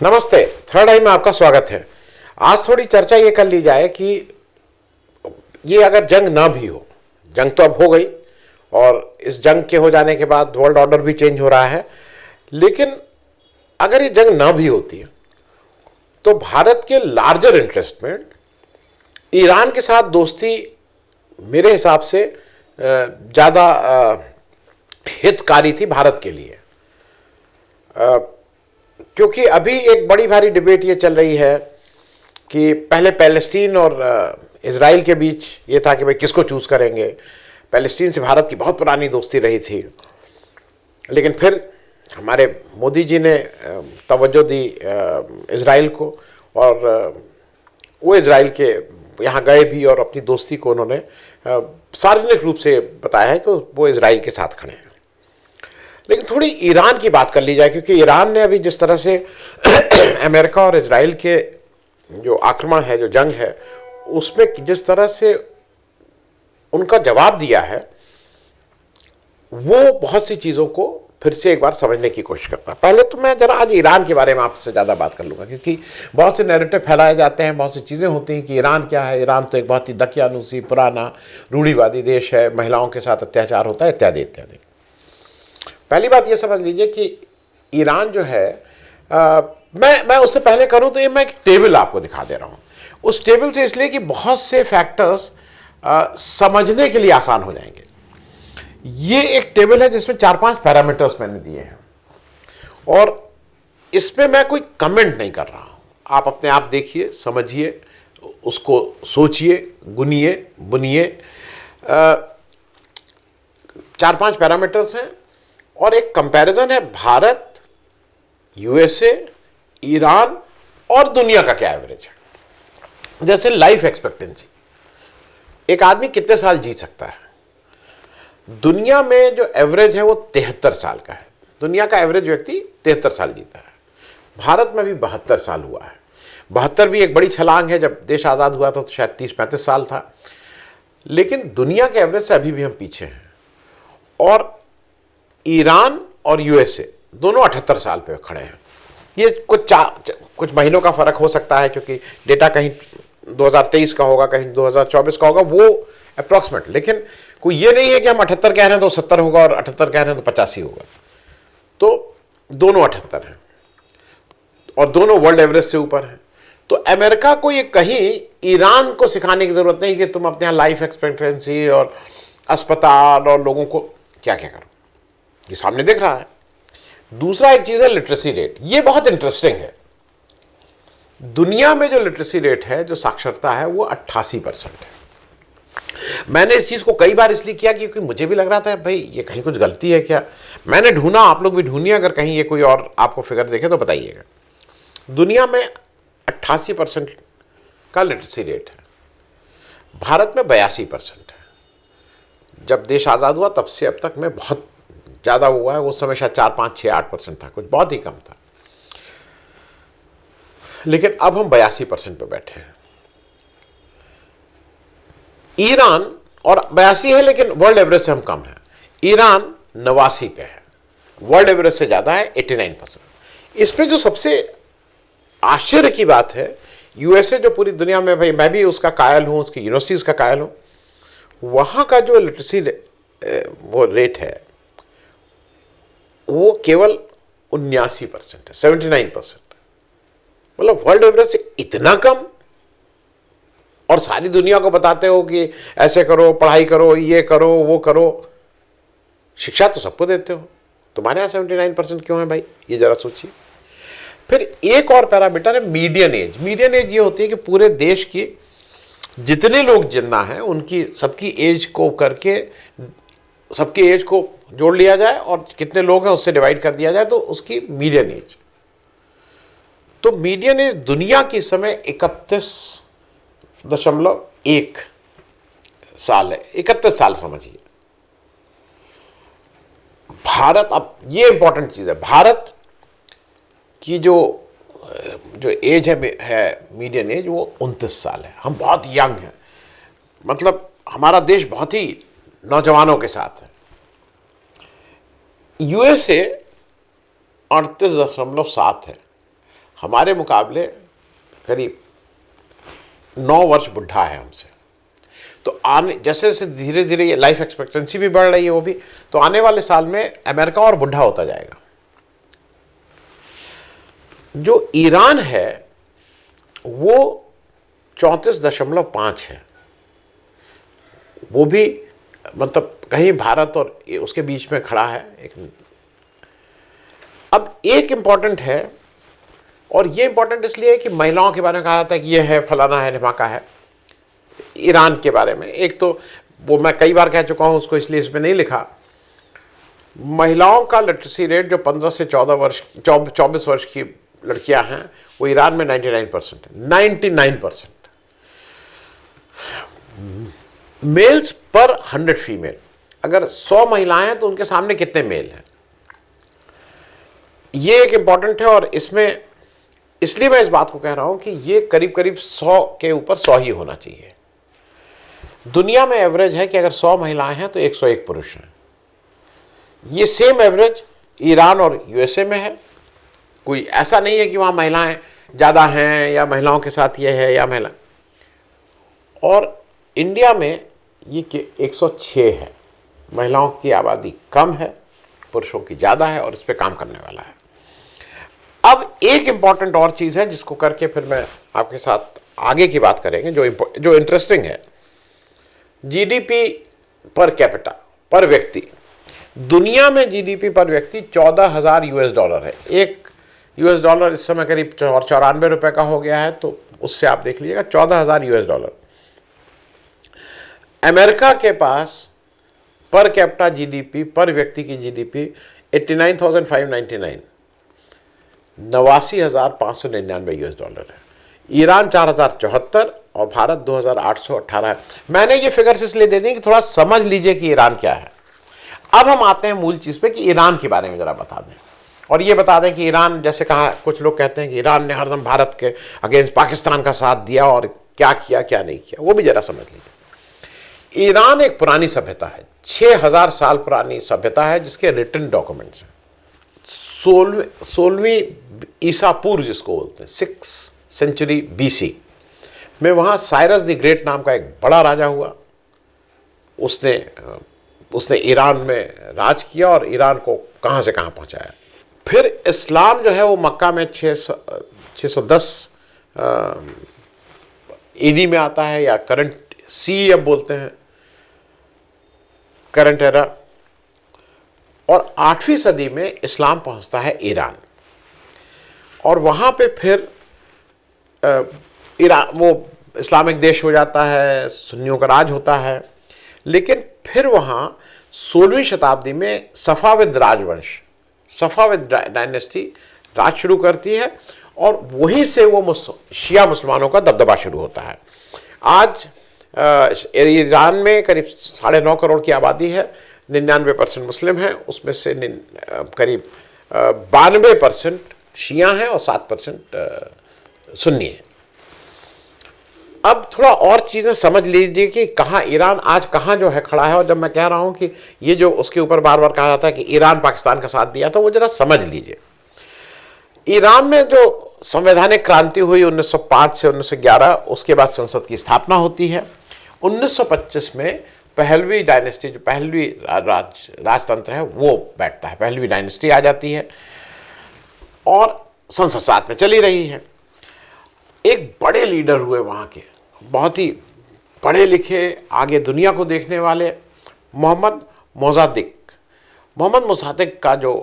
नमस्ते। थर्ड आई में आपका स्वागत है। आज थोड़ी चर्चा ये कर ली जाए कि ये अगर जंग ना भी हो, जंग तो अब हो गई और इस जंग के हो जाने के बाद वर्ल्ड ऑर्डर भी चेंज हो रहा है, लेकिन अगर ये जंग ना भी होती है तो भारत के लार्जर इंटरेस्ट में ईरान के साथ दोस्ती मेरे हिसाब से ज़्यादा हितकारी थी भारत के लिए। क्योंकि अभी एक बड़ी भारी डिबेट ये चल रही है कि पहले पैलेस्टीन और इजराइल के बीच ये था कि भाई किसको चूज करेंगे। पैलेस्टीन से भारत की बहुत पुरानी दोस्ती रही थी, लेकिन फिर हमारे मोदी जी ने तवज्जो दी इजराइल को और वो इजराइल के यहाँ गए भी और अपनी दोस्ती को उन्होंने सार्वजनिक रूप से बताया है कि वो इजराइल के साथ खड़े हैं। लेकिन थोड़ी ईरान की बात कर ली जाए, क्योंकि ईरान ने अभी जिस तरह से अमेरिका और इजराइल के जो आक्रमण है, जो जंग है, उसमें जिस तरह से उनका जवाब दिया है, वो बहुत सी चीज़ों को फिर से एक बार समझने की कोशिश करता है। पहले तो मैं जरा आज ईरान के बारे में आपसे ज़्यादा बात कर लूँगा, क्योंकि बहुत से नैरेटिव फैलाए जाते हैं, बहुत सी चीज़ें होती हैं कि ईरान क्या है। ईरान तो एक बहुत ही दकियानूसी पुराना रूढ़िवादी देश है, महिलाओं के साथ अत्याचार होता है, इत्यादि इत्यादि। पहली बात ये समझ लीजिए कि ईरान जो है, मैं उससे पहले करूं तो ये मैं एक टेबल आपको दिखा दे रहा हूं। उस टेबल से इसलिए कि बहुत से फैक्टर्स समझने के लिए आसान हो जाएंगे। ये एक टेबल है जिसमें 4-5 पैरामीटर्स मैंने दिए हैं और इसमें मैं कोई कमेंट नहीं कर रहा हूं। आप अपने आप देखिए, समझिए, उसको सोचिए, गुनिए, बुनिए। 4-5 पैरामीटर्स हैं और एक कंपैरिजन है भारत, यूएसए, ईरान और दुनिया का क्या एवरेज है। जैसे लाइफ एक्सपेक्टेंसी, एक आदमी कितने साल जी सकता है। दुनिया में जो एवरेज है वो 73 साल का है। दुनिया का एवरेज व्यक्ति 73 साल जीता है। भारत में भी 72 साल हुआ है। 72 भी एक बड़ी छलांग है। जब देश आज़ाद हुआ था तो शायद 30-35 साल था, लेकिन दुनिया के एवरेज से अभी भी हम पीछे हैं। और ईरान और यूएसए दोनों 78 साल पे खड़े हैं। ये कुछ महीनों का फर्क हो सकता है, क्योंकि डेटा कहीं 2023 का होगा, कहीं 2024 का होगा, वो अप्रॉक्सीमेट। लेकिन कोई ये नहीं है कि हम 78 कह रहे हैं तो 70 होगा और 78 कह रहे हैं तो 85 होगा। तो दोनों 78 हैं और दोनों वर्ल्ड एवरेज से ऊपर हैं। तो अमेरिका को ये कहीं ईरान को सिखाने की जरूरत नहीं कि तुम अपने यहाँ लाइफ एक्सपेक्टेंसी और अस्पताल और लोगों को क्या क्या करो, ये सामने दिख रहा है। दूसरा एक चीज है लिटरेसी रेट। ये बहुत इंटरेस्टिंग है। दुनिया में जो लिटरेसी रेट है, जो साक्षरता है, वो 88% है। मैंने इस चीज को कई बार इसलिए किया क्योंकि मुझे भी लग रहा था भाई ये कहीं कुछ गलती है क्या। मैंने ढूंढा, आप लोग भी ढूंढिए, अगर कहीं ये कोई और आपको फिगर देखे तो बताइएगा। दुनिया में 88% का लिटरेसी रेट है। भारत में 82% है। जब देश आजाद हुआ तब से अब तक में बहुत ज़्यादा हुआ है। उस समय शायद 4-5-6-8% था, कुछ बहुत ही कम था। लेकिन अब हम 82% पे बैठे हैं। ईरान, और 82 है लेकिन वर्ल्ड एवरेज से हम कम है। ईरान 89 पे है, वर्ल्ड एवरेज से ज़्यादा है 89%। इस पे जो सबसे आश्चर्य की बात है, यूएसए जो पूरी दुनिया में, भाई मैं भी उसका कायल हूँ, उसकी यूनिवर्सिटीज़ का कायल हूँ, वहाँ का जो लिटरेसी वो रेट है वो केवल 79% है, 79%। मतलब वर्ल्ड एवरेज से इतना कम, और सारी दुनिया को बताते हो कि ऐसे करो, पढ़ाई करो, ये करो, वो करो। शिक्षा तो सबको देते हो, तुम्हारे यहाँ 79% क्यों है भाई, ये जरा सोचिए। फिर एक और पैरामीटर है मीडियन एज। मीडियन एज ये होती है कि पूरे देश की जितने लोग जितना है उनकी सबकी एज को करके, सबकी एज को जोड़ लिया जाए और कितने लोग हैं उससे डिवाइड कर दिया जाए तो उसकी मीडियन एज। तो मीडियन एज दुनिया की समय 31.1 साल है। 31 साल समझिए। भारत, अब ये इंपॉर्टेंट चीज है, भारत की जो एज है मीडियन एज वो 29 साल है। हम बहुत यंग हैं, मतलब हमारा देश बहुत ही नौजवानों के साथ है। यूएसए 38.7 है, हमारे मुकाबले करीब 9 वर्ष बुढ़ा है हमसे। तो आने जैसे जैसे धीरे धीरे ये लाइफ एक्सपेक्टेंसी भी बढ़ रही है वो भी, तो आने वाले साल में अमेरिका और बुढ़ा होता जाएगा। जो ईरान है वो 34.5 है, वो भी मतलब कहीं भारत और उसके बीच में खड़ा है। अब एक इंपॉर्टेंट है, और ये इंपॉर्टेंट इसलिए है कि महिलाओं के बारे में कहा जाता है कि ये है फलाना है ढिमाका है ईरान के बारे में। एक तो वो मैं कई बार कह चुका हूं, उसको इसलिए इसमें नहीं लिखा। महिलाओं का लिटरेसी रेट जो 15 से 24 वर्ष की लड़कियां हैं वो ईरान में 99% है। 99% मेल्स पर 100 फीमेल। अगर 100 महिलाएं हैं तो उनके सामने कितने मेल हैं, ये एक इंपॉर्टेंट है। और इसमें इसलिए मैं इस बात को कह रहा हूं कि ये करीब करीब 100 के ऊपर 100 ही होना चाहिए। दुनिया में एवरेज है कि अगर 100 महिलाएं हैं तो 101 पुरुष हैं। ये सेम एवरेज ईरान और यूएसए में है। कोई ऐसा नहीं है कि वहां महिलाएं ज़्यादा हैं या महिलाओं के साथ ये है या महिला। और इंडिया में ये 106 है। महिलाओं की आबादी कम है, पुरुषों की ज़्यादा है, और इस पर काम करने वाला है। अब एक इंपॉर्टेंट और चीज़ है जिसको करके फिर मैं आपके साथ आगे की बात करेंगे, जो इंटरेस्टिंग है। जीडीपी पर कैपिटा, पर व्यक्ति, दुनिया में जीडीपी पर व्यक्ति 14,000 यूएस डॉलर है। एक यूएस डॉलर इस समय करीब 94 रुपए का हो गया है, तो उससे आप देख लीजिएगा 14,000 यूएस डॉलर। अमेरिका के पास पर कैपिटा जीडीपी, पर व्यक्ति की जीडीपी 89,599, 89,599 यूएस डॉलर है। ईरान 4,074 और भारत 2,818 है। मैंने ये फिगर्स इसलिए दे दी कि थोड़ा समझ लीजिए कि ईरान क्या है। अब हम आते हैं मूल चीज़ पे कि ईरान के बारे में ज़रा बता दें, और ये बता दें कि ईरान, जैसे कहा कुछ लोग कहते हैं कि ईरान ने हरदम भारत के अगेंस्ट पाकिस्तान का साथ दिया और क्या किया क्या नहीं किया, वो भी ज़रा समझ लीजिए। ईरान एक पुरानी सभ्यता है, 6,000 साल पुरानी सभ्यता है, जिसके रिटन डॉक्यूमेंट्स हैं। 16वीं ईसा पूर्व जिसको बोलते हैं, 6th सेंचुरी BC में वहाँ साइरस द ग्रेट नाम का एक बड़ा राजा हुआ। उसने ईरान में राज किया और ईरान को कहाँ से कहाँ पहुँचाया। फिर इस्लाम जो है वो मक्का में 610 AD में आता है, या करंट सी अब बोलते हैं, करंट एरा। और 8वीं सदी में इस्लाम पहुंचता है ईरान, और वहाँ पे फिर ईरान वो इस्लामिक देश हो जाता है, सुन्नियों का राज होता है। लेकिन फिर वहाँ 16वीं शताब्दी में सफाविद राजवंश, सफाविद डायनेस्टी राज शुरू करती है, और वहीं से वो शिया मुसलमानों का दबदबा शुरू होता है। आज ईरान में करीब 9.5 करोड़ की आबादी है, 99% मुस्लिम हैं, उसमें से करीब 92% शिया हैं और 7% सुन्नी है। अब थोड़ा और चीज़ें समझ लीजिए कि कहाँ ईरान आज कहाँ जो है खड़ा है। और जब मैं कह रहा हूँ कि ये जो उसके ऊपर बार बार कहा जाता है कि ईरान पाकिस्तान का साथ दिया, तो वो जरा समझ लीजिए। ईरान में जो संवैधानिक क्रांति हुई 1905 से 1911, उसके बाद संसद की स्थापना होती है। 1925 में पहलवी डायनेस्टी, जो पहलवी राजतंत्र है, वो बैठता है, पहलवी डायनेस्टी आ जाती है, और संसद साथ में चली रही है। एक बड़े लीडर हुए वहाँ के, बहुत ही पढ़े लिखे, आगे दुनिया को देखने वाले, मोहम्मद मोसाद्देक का जो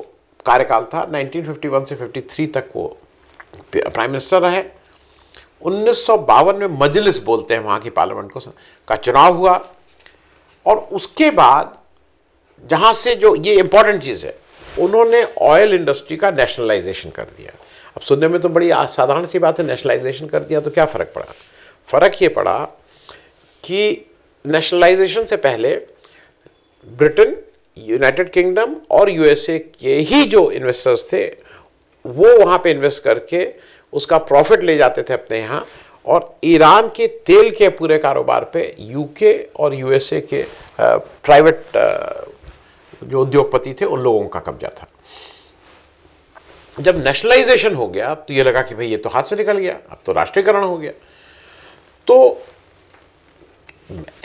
कार्यकाल था 1951 से 53 तक वो प्राइम मिनिस्टर रहे। 1952 में मजलिस बोलते हैं वहाँ की पार्लियामेंट का चुनाव हुआ, और उसके बाद जहाँ से जो ये इंपॉर्टेंट चीज़ है, उन्होंने ऑयल इंडस्ट्री का नेशनलाइजेशन कर दिया। अब सुनने में तो बड़ी साधारण सी बात है, नेशनलाइजेशन कर दिया तो क्या फ़र्क पड़ा? फ़र्क ये पड़ा कि नेशनलाइजेशन से पहले ब्रिटेन, यूनाइटेड किंगडम और यूएसए के ही जो इन्वेस्टर्स थे, वो वहाँ पे इन्वेस्ट करके उसका प्रॉफिट ले जाते थे अपने यहाँ, और ईरान के तेल के पूरे कारोबार पे यूके और यूएसए के प्राइवेट जो उद्योगपति थे, उन लोगों का कब्जा था। जब नेशनलाइजेशन हो गया तो ये लगा कि भाई ये तो हाथ से निकल गया, अब तो राष्ट्रीयकरण हो गया। तो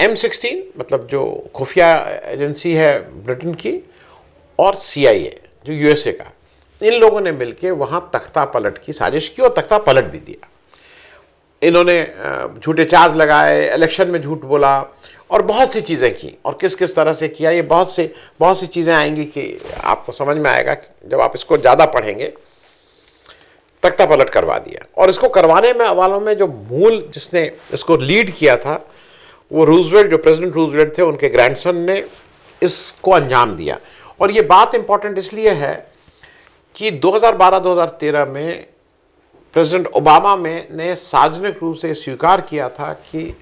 M16 मतलब जो खुफिया एजेंसी है ब्रिटेन की, और CIA जो USA का, इन लोगों ने मिलकर वहां तख्ता पलट की साजिश की और तख्ता पलट भी दिया। इन्होंने झूठे चार्ज लगाए, इलेक्शन में झूठ बोला और बहुत सी चीज़ें की। और किस किस तरह से किया, ये बहुत सी चीज़ें आएंगी कि आपको समझ में आएगा जब आप इसको ज़्यादा पढ़ेंगे। तख्ता पलट करवा दिया, और इसको करवाने में वालों में जो मूल जिसने इसको लीड किया था वो रूजवेल्ट, जो प्रेसिडेंट रूजवेल्ट थे, उनके ग्रैंडसन ने इसको अंजाम दिया। और ये बात इंपॉर्टेंट इसलिए है कि 2012-2013 में प्रेसिडेंट ओबामा ने सार्वजनिक रूप से स्वीकार किया था कि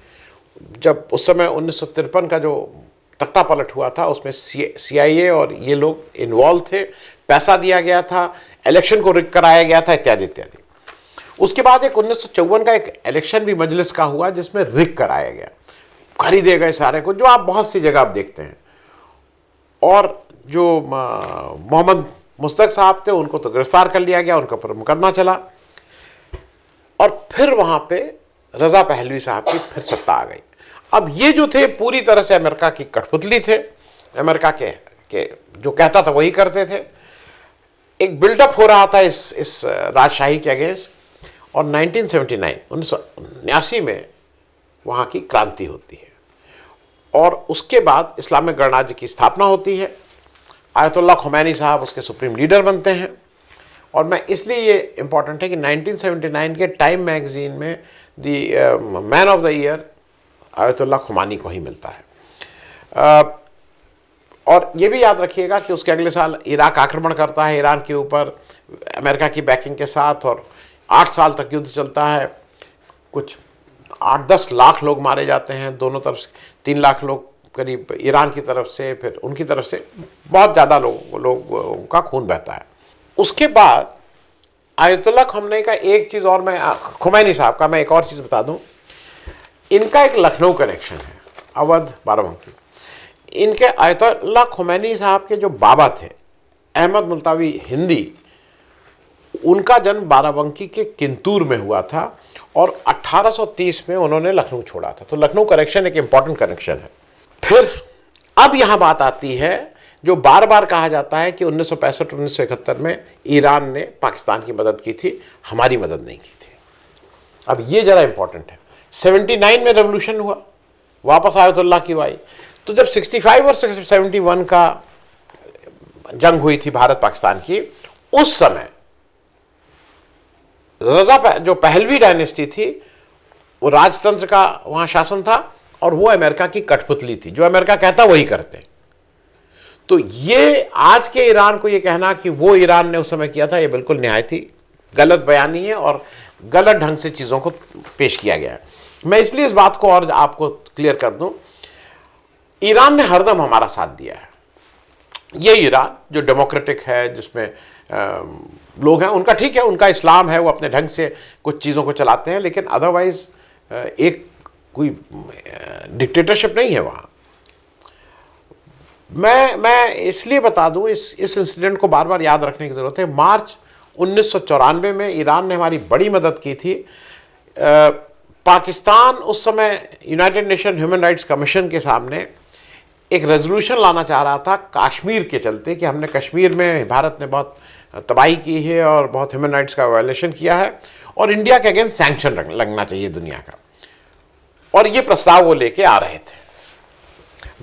जब उस समय 1953 का जो तख्ता पलट हुआ था उसमें CIA और ये लोग इन्वॉल्व थे, पैसा दिया गया था, इलेक्शन को रिग कराया गया था, इत्यादि इत्यादि। उसके बाद एक 1954 का एक इलेक्शन भी मजलिस का हुआ जिसमें रिग कराया गया, खरीदे गए सारे को, जो आप बहुत सी जगह आप देखते हैं। और जो मोहम्मद मुस्तक साहब थे उनको तो गिरफ्तार कर लिया गया, उनके ऊपर मुकदमा चला, और फिर वहां पे रजा पहलवी साहब की फिर सत्ता आ गई। अब ये जो थे पूरी तरह से अमेरिका की कठपुतली थे, अमेरिका के जो कहता था वही करते थे। एक बिल्डअप हो रहा था इस राजशाही के अगेंस्ट, और 1979 में वहाँ की क्रांति होती है, और उसके बाद इस्लामिक गणराज्य की स्थापना होती है। आयतुल्लाह खुमैनी साहब उसके सुप्रीम लीडर बनते हैं। और मैं इसलिए ये इम्पॉर्टेंट है कि 1979 के टाइम मैगजीन में the man of the year Ayatollah Khomeini को ही मिलता है। और ये भी याद रखिएगा कि उसके अगले साल इराक आक्रमण करता है ईरान के ऊपर अमेरिका की बैकिंग के साथ, और 8 साल तक युद्ध चलता है। कुछ 8-10 लाख लोग मारे जाते हैं दोनों तरफ से, 3 लाख लोग करीब ईरान की तरफ से, फिर उनकी तरफ से बहुत ज़्यादा लोगों का खून बहता है। उसके बाद आयतुल्लाह खुमैनी का एक चीज़ और, मैं खुमैनी साहब का मैं एक और चीज़ बता दूं, इनका एक लखनऊ कनेक्शन है, अवध बाराबंकी। इनके आयतुल्लाह खुमैनी साहब के जो बाबा थे अहमद मुल्तावी हिंदी, उनका जन्म बाराबंकी के किंतूर में हुआ था, और 1830 में उन्होंने लखनऊ छोड़ा था। तो लखनऊ कनेक्शन एक इंपॉर्टेंट कनेक्शन है। फिर अब यहां बात आती है जो बार बार कहा जाता है कि 1965-1971 में ईरान ने पाकिस्तान की मदद की थी, हमारी मदद नहीं की थी। अब ये जरा इंपॉर्टेंट है। 79 में रेवोल्यूशन हुआ, वापस आयतुल्लाह की आई। तो जब 65 और 71 का जंग हुई थी भारत पाकिस्तान की, उस समय रजा जो पहलवी डायनेस्टी थी, वो राजतंत्र का वहां शासन था, और वो अमेरिका की कठपुतली थी, जो अमेरिका कहता वही करते। तो ये आज के ईरान को ये कहना कि वो ईरान ने उस समय किया था, ये बिल्कुल निहायत ही गलत बयानी है और गलत ढंग से चीज़ों को पेश किया गया है। मैं इसलिए इस बात को और आपको क्लियर कर दूं, ईरान ने हरदम हमारा साथ दिया है। ये ईरान जो डेमोक्रेटिक है, जिसमें लोग हैं, उनका ठीक है, उनका इस्लाम है, वो अपने ढंग से कुछ चीज़ों को चलाते हैं, लेकिन अदरवाइज एक कोई डिक्टेटरशिप नहीं है वहाँ। मैं इसलिए बता दूं, इस इंसिडेंट को बार बार याद रखने की ज़रूरत है। मार्च 1994 में ईरान ने हमारी बड़ी मदद की थी। पाकिस्तान उस समय United nation human rights commission के सामने एक रेजोल्यूशन लाना चाह रहा था कश्मीर के चलते, कि हमने कश्मीर में भारत ने बहुत तबाही की है और बहुत ह्यूमन राइट्स का वायलेशन किया है, और इंडिया के अगेंस्ट सैंक्शन लगना चाहिए दुनिया का। और ये प्रस्ताव वो लेके आ रहे थे।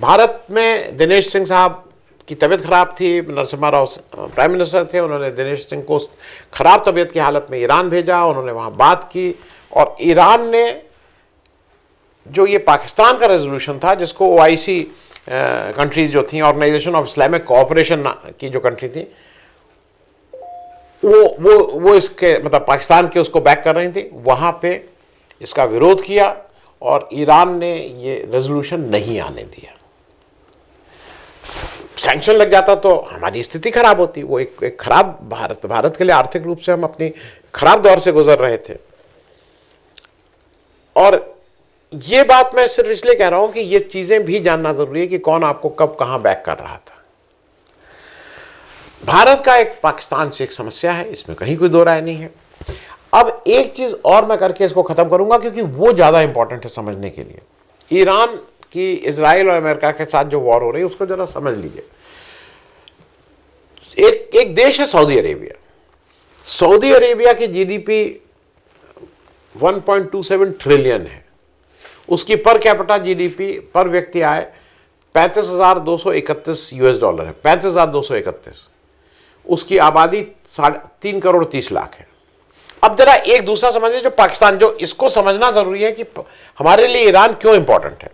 भारत में दिनेश सिंह साहब की तबीयत खराब थी, नरसिम्हा राव प्राइम मिनिस्टर थे, उन्होंने दिनेश सिंह को खराब तबीयत की हालत में ईरान भेजा, उन्होंने वहाँ बात की, और ईरान ने जो ये पाकिस्तान का रेजोल्यूशन था, जिसको OIC कंट्रीज जो थी, ऑर्गेनाइजेशन ऑफ इस्लामिक कोऑपरेशन की जो कंट्री थी, वो इसके मतलब पाकिस्तान के उसको बैक कर रही थी, वहाँ पे इसका विरोध किया, और ईरान ने ये रेजोल्यूशन नहीं आने दिया। सैंक्शन लग जाता तो हमारी स्थिति खराब होती। वो एक खराब भारत के लिए आर्थिक रूप से हम अपनी खराब दौर से गुजर रहे थे। और ये बात मैं सिर्फ इसलिए कह रहा हूं कि ये चीजें भी जानना जरूरी है कि कौन आपको कब कहां बैक कर रहा था। भारत का एक पाकिस्तान से एक समस्या है, इसमें कहीं कोई दो राय नहीं है। अब एक चीज और मैं करके इसको खत्म करूंगा, क्योंकि वो ज्यादा इंपॉर्टेंट है समझने के लिए। ईरान की इजराइल और अमेरिका के साथ जो वॉर हो रही है उसको जरा समझ लीजिए। एक देश है सऊदी अरेबिया। सऊदी अरेबिया की जीडीपी 1.27 ट्रिलियन है। उसकी पर कैपिटा जीडीपी पर व्यक्ति आय $35,231 है, $35,231। उसकी आबादी 3.30 करोड़ है। अब जरा एक दूसरा समझिए, जो पाकिस्तान, जो इसको समझना जरूरी है कि हमारे लिए ईरान क्यों इंपॉर्टेंट है।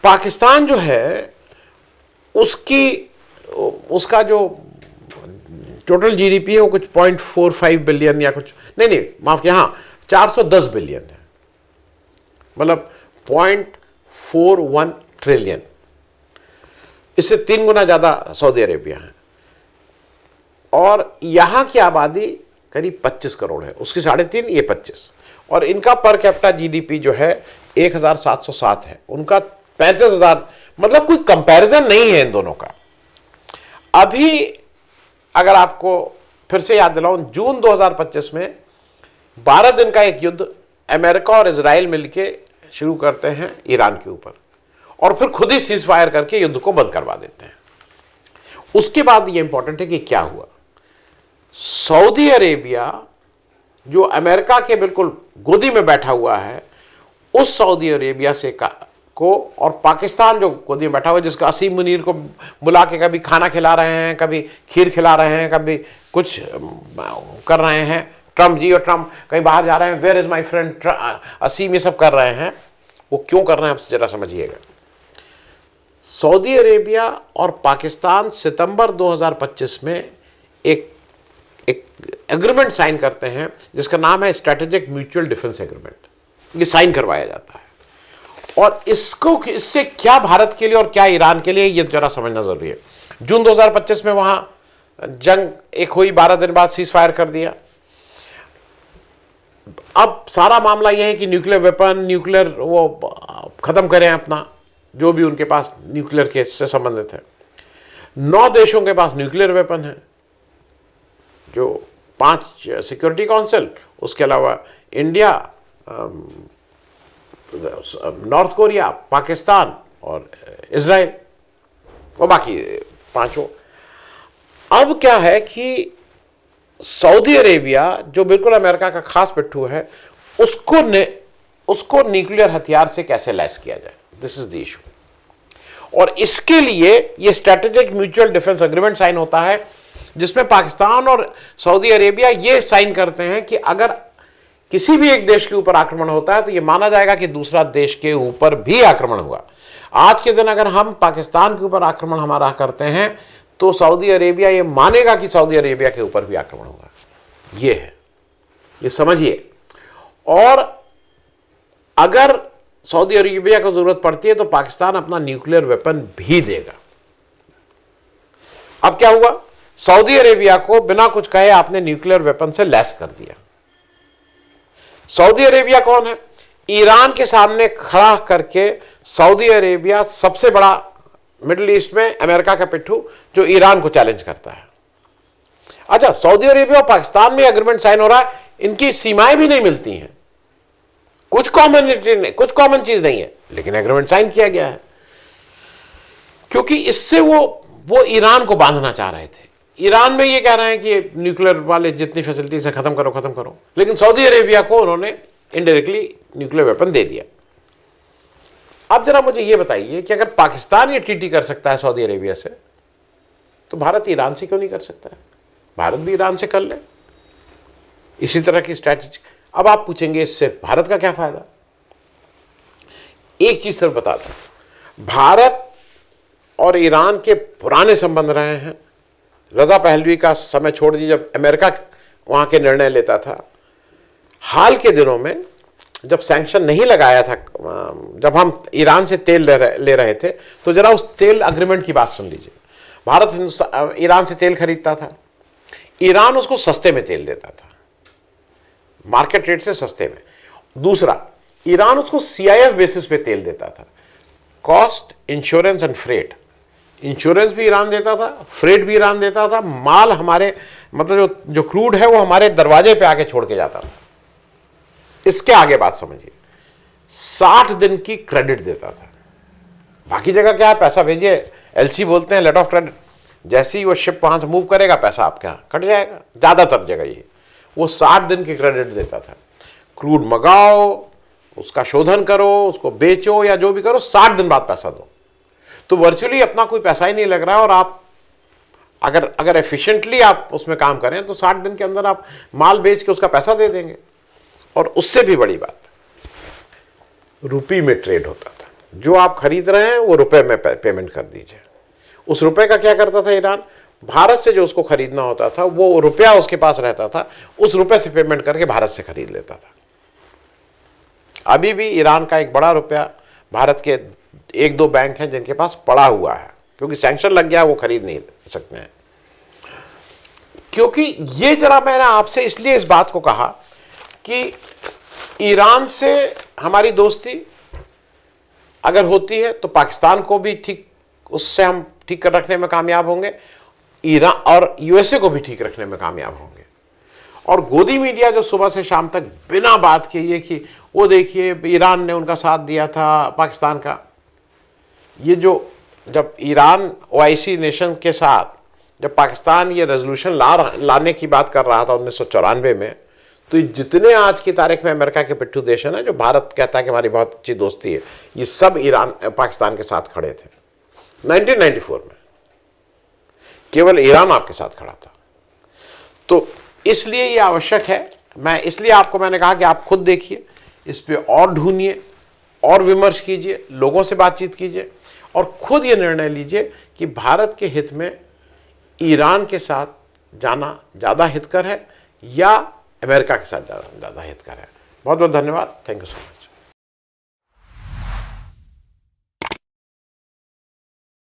पाकिस्तान जो है उसका जो टोटल जीडीपी है वो कुछ 0.45 बिलियन या कुछ, नहीं माफ किया, हाँ 410 बिलियन है, मतलब 0.41 ट्रिलियन। इससे 3 गुना ज्यादा सऊदी अरेबिया है। और यहां की आबादी करीब 25 करोड़ है, उसकी 3.5, ये 25। और इनका पर कैपिटा जीडीपी जो है 1,707 है, उनका 35,000। मतलब कोई कंपैरिजन नहीं है इन दोनों का। अभी अगर आपको फिर से याद दिलाऊं, जून 2025 में 12 दिन का एक युद्ध अमेरिका और इजराइल मिलकर शुरू करते हैं ईरान के ऊपर, और फिर खुद ही सीज फायर करके युद्ध को बंद करवा देते हैं। उसके बाद ये इंपॉर्टेंट है कि क्या हुआ। सऊदी अरेबिया जो अमेरिका के बिल्कुल गोदी में बैठा हुआ है, उस सऊदी अरेबिया से को और पाकिस्तान जो गोदी में बैठा हुआ है, जिसका असीम मुनीर को बुला के कभी खाना खिला रहे हैं, कभी खीर खिला रहे हैं, कभी कुछ कर रहे हैं, ट्रम्प जी, और ट्रम्प कहीं बाहर जा रहे हैं, वेयर इज माई फ्रेंड असीम, ये सब कर रहे हैं। वो क्यों कर रहे हैं आप जरा समझिएगा। सऊदी अरेबिया और पाकिस्तान सितंबर 2025 में एक एग्रीमेंट साइन करते हैं जिसका नाम है स्ट्रेटेजिक म्यूचुअल डिफेंस एग्रीमेंट। ये साइन करवाया जाता है, और इससे क्या भारत के लिए और क्या ईरान के लिए, ये जरा समझना जरूरी है। जून 2025 में वहां जंग एक हुई, 12 दिन बाद सीज फायर कर दिया। अब सारा मामला यह है कि न्यूक्लियर वेपन, न्यूक्लियर वो खत्म करें अपना, जो भी उनके पास न्यूक्लियर के से संबंधित है। 9 देशों के पास न्यूक्लियर वेपन है, जो 5 सिक्योरिटी काउंसिल, उसके अलावा इंडिया, नॉर्थ कोरिया, पाकिस्तान और इजराइल, और बाकी 5। अब क्या है कि सऊदी अरेबिया जो बिल्कुल अमेरिका का खास पिट्ठू है, उसको न्यूक्लियर हथियार से कैसे लैस किया जाए, दिस इज द इशू। और इसके लिए ये strategic mutual defence agreement sign होता है, जिसमें पाकिस्तान और सऊदी अरेबिया ये साइन करते हैं कि अगर किसी भी एक देश के ऊपर आक्रमण होता है तो ये माना जाएगा कि दूसरा देश के ऊपर भी आक्रमण हुआ। आज के दिन अगर हम पाकिस्तान के ऊपर आक्रमण हमारा करते हैं तो सऊदी अरेबिया ये मानेगा कि सऊदी अरेबिया के ऊपर भी आक्रमण हुआ। ये है, ये समझिए। और अगर सऊदी अरेबिया को जरूरत पड़ती है तो पाकिस्तान अपना न्यूक्लियर वेपन भी देगा। अब क्या हुआ, सऊदी अरेबिया को बिना कुछ कहे आपने न्यूक्लियर वेपन से लैस कर दिया। सऊदी अरेबिया कौन है? ईरान के सामने खड़ा करके सऊदी अरेबिया सबसे बड़ा मिडिल ईस्ट में अमेरिका का पिट्ठू जो ईरान को चैलेंज करता है। अच्छा, सऊदी अरेबिया और पाकिस्तान में एग्रीमेंट साइन हो रहा है, इनकी सीमाएं भी नहीं मिलती हैं, कुछ कॉमनिटी नहीं, कुछ कॉमन चीज नहीं है, लेकिन एग्रीमेंट साइन किया गया है क्योंकि इससे वो ईरान को बांधना चाह रहे थे। ईरान में ये कह रहे हैं कि न्यूक्लियर वाले जितनी फैसिलिटीज है खत्म करो, लेकिन सऊदी अरेबिया को उन्होंने इनडायरेक्टली न्यूक्लियर वेपन दे दिया। अब जरा मुझे ये बताइए कि अगर पाकिस्तान ये ट्रीटी कर सकता है सऊदी अरेबिया से, तो भारत ईरान से क्यों नहीं कर सकता है? भारत भी ईरान से कर ले इसी तरह की स्ट्रैटेजी। अब आप पूछेंगे इससे भारत का क्या फायदा? एक चीज सिर्फ बता दूं, भारत और ईरान के पुराने संबंध रहे हैं। रजा पहलवी का समय छोड़ दीजिए, जब अमेरिका वहां के निर्णय लेता था। हाल के दिनों में जब सैंक्शन नहीं लगाया था, जब हम ईरान से तेल ले रहे थे, तो जरा उस तेल अग्रीमेंट की बात सुन लीजिए। भारत ईरान से तेल खरीदता था, ईरान उसको सस्ते में तेल देता था, मार्केट रेट से सस्ते में। दूसरा, ईरान उसको CIF बेसिस पे तेल देता था, cost, insurance and freight. Insurance भी ईरान देता था, फ्रेट भी ईरान देता था, माल हमारे मतलब जो क्रूड है वो हमारे दरवाजे पे आके छोड़ के जाता था। इसके आगे बात समझिए, 60 दिन की क्रेडिट देता था। बाकी जगह क्या है, पैसा भेजिए, एलसी बोलते हैं, लेटर ऑफ क्रेडिट, जैसे ही वो शिप वहां से मूव करेगा पैसा आपके यहाँ कट जाएगा, ज्यादातर जगह ये। वो 60 दिन की क्रेडिट देता था। क्रूड मंगाओ, उसका शोधन करो, उसको बेचो या जो भी करो, 60 दिन बाद पैसा दो। तो वर्चुअली अपना कोई पैसा ही नहीं लग रहा है, और आप अगर एफिशिएंटली आप उसमें काम करें तो 60 दिन के अंदर आप माल बेच के उसका पैसा दे देंगे। और उससे भी बड़ी बात, रुपये में ट्रेड होता था। जो आप खरीद रहे हैं वो रुपए में पेमेंट कर दीजिए। उस रुपए का क्या करता था ईरान, भारत से जो उसको खरीदना होता था वो रुपया उसके पास रहता था, उस रुपए से पेमेंट करके भारत से खरीद लेता था। अभी भी ईरान का एक बड़ा रुपया, भारत के 1-2 बैंक हैं जिनके पास पड़ा हुआ है, क्योंकि सैंक्शन लग गया, वो खरीद नहीं सकते हैं। क्योंकि ये जरा मैंने आपसे इसलिए इस बात को कहा कि ईरान से हमारी दोस्ती अगर होती है तो पाकिस्तान को भी ठीक, उससे हम ठीक कर रखने में कामयाब होंगे, ईरान और यूएसए को भी ठीक रखने में कामयाब होंगे। और गोदी मीडिया जो सुबह से शाम तक बिना बात के ये कि वो देखिए ईरान ने उनका साथ दिया था पाकिस्तान का, ये जो जब ईरान ओआईसी नेशन के साथ जब पाकिस्तान ये रेजोल्यूशन लाने की बात कर रहा था 1994 में, तो जितने आज की तारीख में अमेरिका के पिट्ठू देश है ना, जो भारत कहता है कि हमारी बहुत अच्छी दोस्ती है, ये सब ईरान पाकिस्तान के साथ खड़े थे 1994 में। केवल ईरान आपके साथ खड़ा था। तो इसलिए ये आवश्यक है, इसलिए मैंने कहा कि आप खुद देखिए, इस पे और ढूंढिए और विमर्श कीजिए, लोगों से बातचीत कीजिए और खुद ये निर्णय लीजिए कि भारत के हित में ईरान के साथ जाना ज़्यादा हितकर है या अमेरिका के साथ ज़्यादा हितकर है। बहुत बहुत धन्यवाद। Thank you so much.